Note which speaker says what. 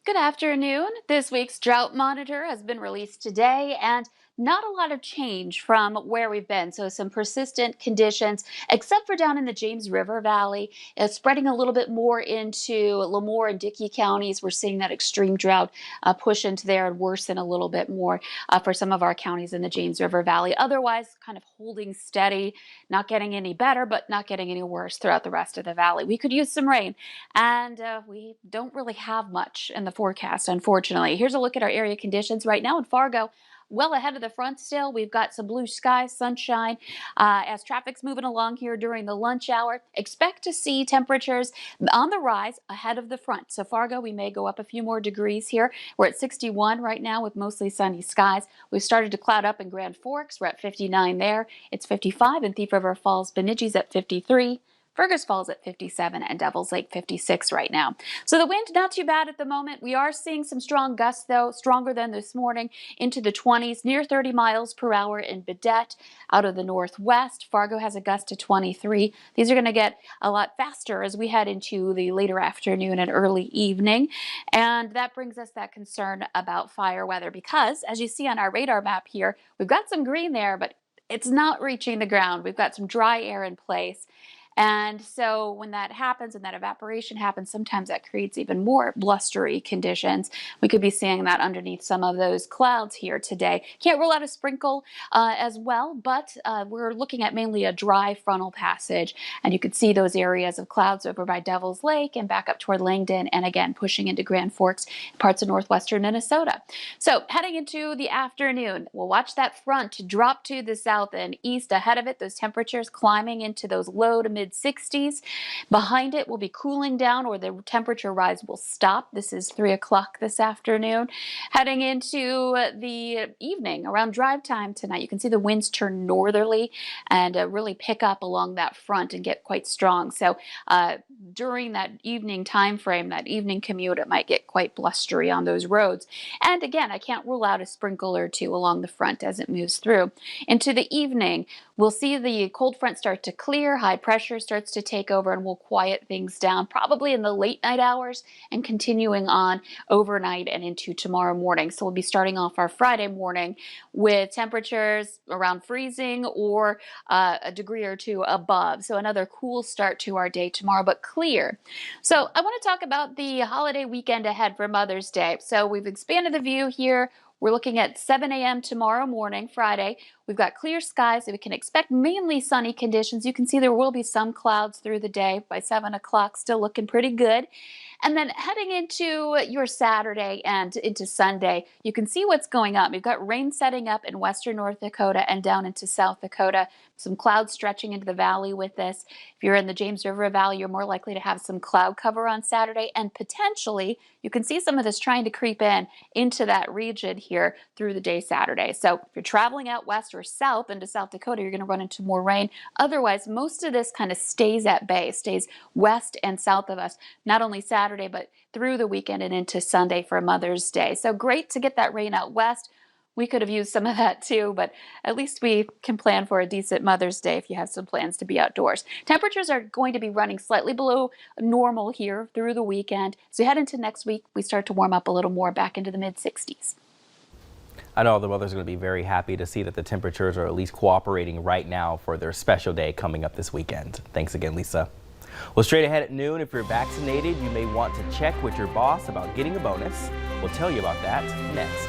Speaker 1: Good afternoon. This week's drought monitor has been released today, and not a lot of change from where we've been. So some persistent conditions, except for down in the James River Valley. It's spreading a little bit more into Lemoore and Dickey counties. We're seeing that extreme drought push into there and worsen a little bit more for some of our counties in the James River Valley. Otherwise, kind of holding steady, not getting any better, but not getting any worse throughout the rest of the valley. We could use some rain, and we don't really have much in the forecast, unfortunately. Here's a look at our area conditions right now in Fargo. Well ahead of the front still. We've got some blue skies, sunshine. As traffic's moving along here during the lunch hour, expect to see temperatures on the rise ahead of the front. So Fargo, we may go up a few more degrees here. We're at 61 right now with mostly sunny skies. We've started to cloud up in Grand Forks. We're at 59 there. It's 55 in Thief River Falls. Bemidji's at 53. Fergus Falls at 57 and Devil's Lake 56 right now. So the wind not too bad at the moment. We are seeing some strong gusts though, stronger than this morning, into the 20s, near 30 miles per hour in Bedette. Out of the northwest, Fargo has a gust of 23. These are going to get a lot faster as we head into the later afternoon and early evening. And that brings us that concern about fire weather because, as you see on our radar map here, we've got some green there, but it's not reaching the ground. We've got some dry air in place. And so when that happens and that evaporation happens, sometimes that creates even more blustery conditions. We could be seeing that underneath some of those clouds here today. Can't rule out a sprinkle as well, but we're looking at mainly a dry frontal passage. And you could see those areas of clouds over by Devil's Lake and back up toward Langdon and again pushing into Grand Forks, parts of northwestern Minnesota. So heading into the afternoon, we'll watch that front drop to the south and east ahead of it. Those temperatures climbing into those low to mid 60s. Behind it will be cooling down or the temperature rise will stop. This is 3 o'clock this afternoon. Heading into the evening around drive time tonight, you can see the winds turn northerly and really pick up along that front and get quite strong. So during that evening time frame, that evening commute, it might get quite blustery on those roads. And again, I can't rule out a sprinkle or two along the front as it moves through. Into the evening, we'll see the cold front start to clear, high pressure starts to take over and will quiet things down probably in the late night hours and continuing on overnight and into tomorrow morning. So we'll be starting off our Friday morning with temperatures around freezing or a degree or two above. So another cool start to our day tomorrow, but clear. So I want to talk about the holiday weekend ahead for Mother's Day. So we've expanded the view here. We're looking at 7 a.m. tomorrow morning, Friday. We've got clear skies, so we can expect mainly sunny conditions. You can see there will be some clouds through the day. By 7 o'clock, still looking pretty good. And then heading into your Saturday and into Sunday, you can see what's going on. We've got rain setting up in western North Dakota and down into South Dakota. Some clouds stretching into the valley with this. If you're in the James River Valley, you're more likely to have some cloud cover on Saturday, and potentially you can see some of this trying to creep in into that region here through the day Saturday. So if you're traveling out west or south into South Dakota, you're going to run into more rain. Otherwise, most of this kind of stays at bay, stays west and south of us, not only Saturday, but through the weekend and into Sunday for Mother's Day. So great to get that rain out west. We could have used some of that too, but at least we can plan for a decent Mother's Day if you have some plans to be outdoors. Temperatures are going to be running slightly below normal here through the weekend. So head into next week, we start to warm up a little more back into the mid 60s.
Speaker 2: I know the mothers are going to be very happy to see that the temperatures are at least cooperating right now for their special day coming up this weekend. Thanks again, Lisa. Well, straight ahead at noon, if you're vaccinated, you may want to check with your boss about getting a bonus. We'll tell you about that next.